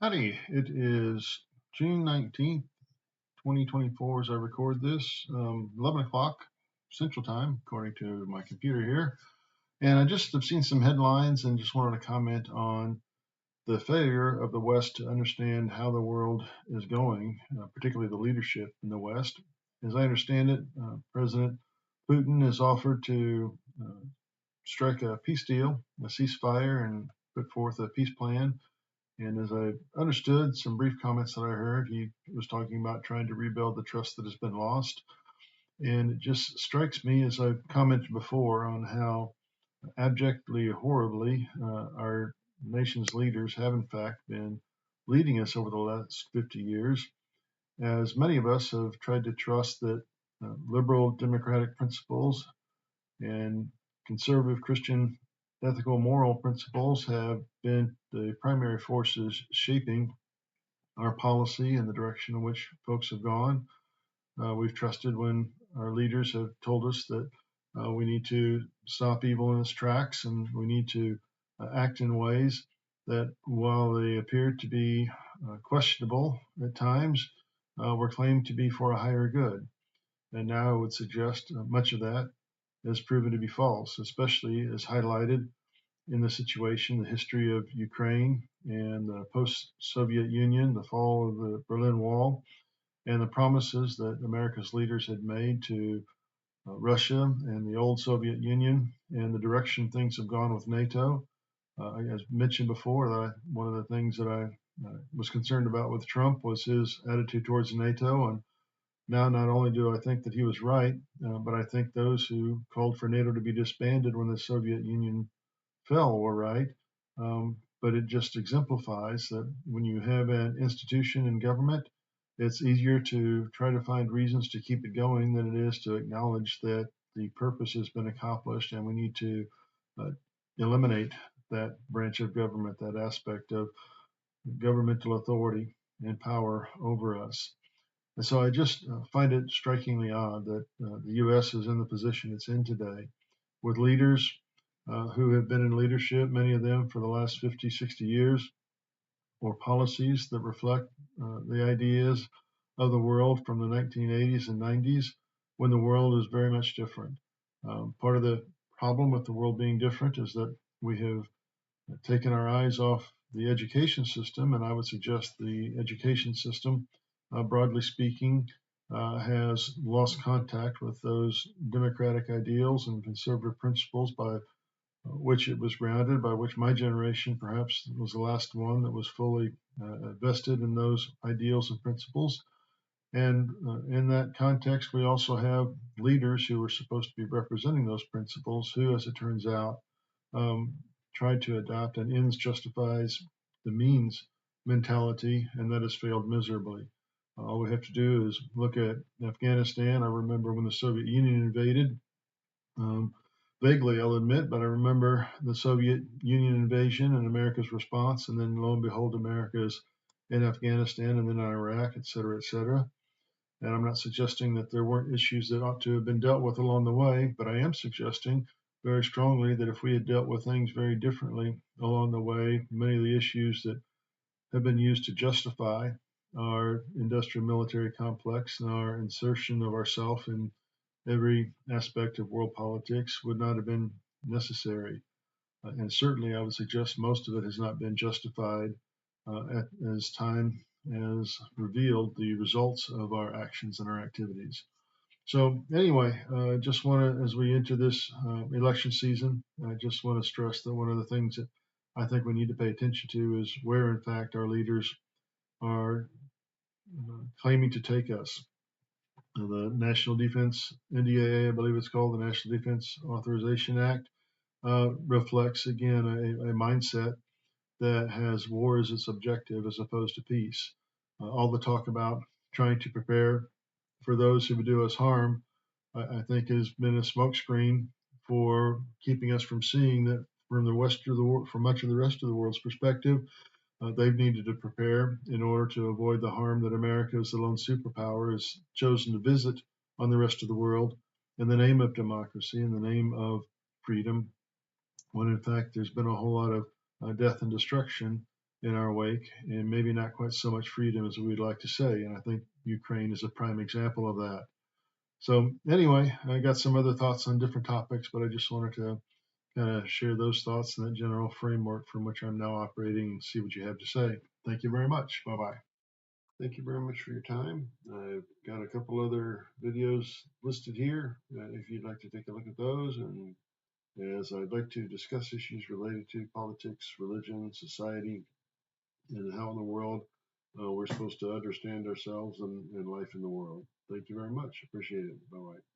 Howdy, it is June 19th, 2024 as I record this, 11 o'clock Central Time, according to my computer here. And I just have seen some headlines and just wanted to comment on the failure of the West to understand how the world is going, particularly the leadership in the West. As I understand it, President Putin has offered to strike a peace deal, a ceasefire, and put forth a peace plan. And as I understood some brief comments that I heard, he was talking about trying to rebuild the trust that has been lost. And it just strikes me, as I've commented before, on how abjectly, horribly our nation's leaders have, in fact, been leading us over the last 50 years, as many of us have tried to trust that liberal democratic principles and conservative Christian ethical moral principles have been the primary forces shaping our policy and the direction in which folks have gone. We've trusted when our leaders have told us that we need to stop evil in its tracks and we need to act in ways that, while they appear to be questionable at times, were claimed to be for a higher good. And now I would suggest much of that has proven to be false, especially as highlighted in the situation, the history of Ukraine and the post Soviet Union, the fall of the Berlin Wall, and the promises that America's leaders had made to Russia and the old Soviet Union, and the direction things have gone with NATO. As mentioned before, one of the things that I was concerned about with Trump was his attitude towards NATO. And now, not only do I think that he was right, but I think those who called for NATO to be disbanded when the Soviet Union fell were right. But it just exemplifies that when you have an institution in government, it's easier to try to find reasons to keep it going than it is to acknowledge that the purpose has been accomplished and we need to uh, eliminate that branch of government, that aspect of governmental authority and power over us. And so I just find it strikingly odd that the U.S. is in the position it's in today with leaders who have been in leadership, many of them for the last 50, 60 years, or policies that reflect the ideas of the world from the 1980s and 90s, when the world is very much different. Part of the problem with the world being different is that we have taken our eyes off the education system, and I would suggest the education system, broadly speaking, has lost contact with those democratic ideals and conservative principles by which it was grounded, by which my generation perhaps was the last one that was fully vested in those ideals and principles. And in that context, we also have leaders who are supposed to be representing those principles, who, as it turns out, um, tried to adopt an ends justifies the means mentality, and that has failed miserably. All we have to do is look at Afghanistan. I remember when the Soviet Union invaded, um, vaguely, I'll admit, but I remember the Soviet Union invasion and America's response, and then lo and behold, America's in Afghanistan and then Iraq, et cetera, et cetera. And I'm not suggesting that there weren't issues that ought to have been dealt with along the way, but I am suggesting very strongly that if we had dealt with things very differently along the way, many of the issues that have been used to justify our industrial military complex and our insertion of ourselves in every aspect of world politics would not have been necessary. And certainly, I would suggest most of it has not been justified as time has revealed the results of our actions and our activities. So, anyway, just want to, as we enter this election season, I just want to stress that one of the things that I think we need to pay attention to is where, in fact, our leaders are claiming to take us. The National Defense, NDAA, I believe it's called, the National Defense Authorization Act, reflects, again, a mindset that has war as its objective as opposed to peace. All the talk about trying to prepare for those who would do us harm, I think, has been a smokescreen for keeping us from seeing that from the west of the world, from much of the rest of the world's perspective, they've needed to prepare in order to avoid the harm that America, as the lone superpower, has chosen to visit on the rest of the world in the name of democracy, in the name of freedom, when in fact there's been a whole lot of death and destruction in our wake, and maybe not quite so much freedom as we'd like to say. And I think Ukraine is a prime example of that. So anyway, I got some other thoughts on different topics, but I just wanted to kind of share those thoughts in that general framework from which I'm now operating and see what you have to say. Thank you very much. Bye bye. Thank you very much for your time. I've got a couple other videos listed here if you'd like to take a look at those. And as I'd like to discuss issues related to politics, religion, society, and how in the world we're supposed to understand ourselves and life in the world. Thank you very much. Appreciate it. Bye bye.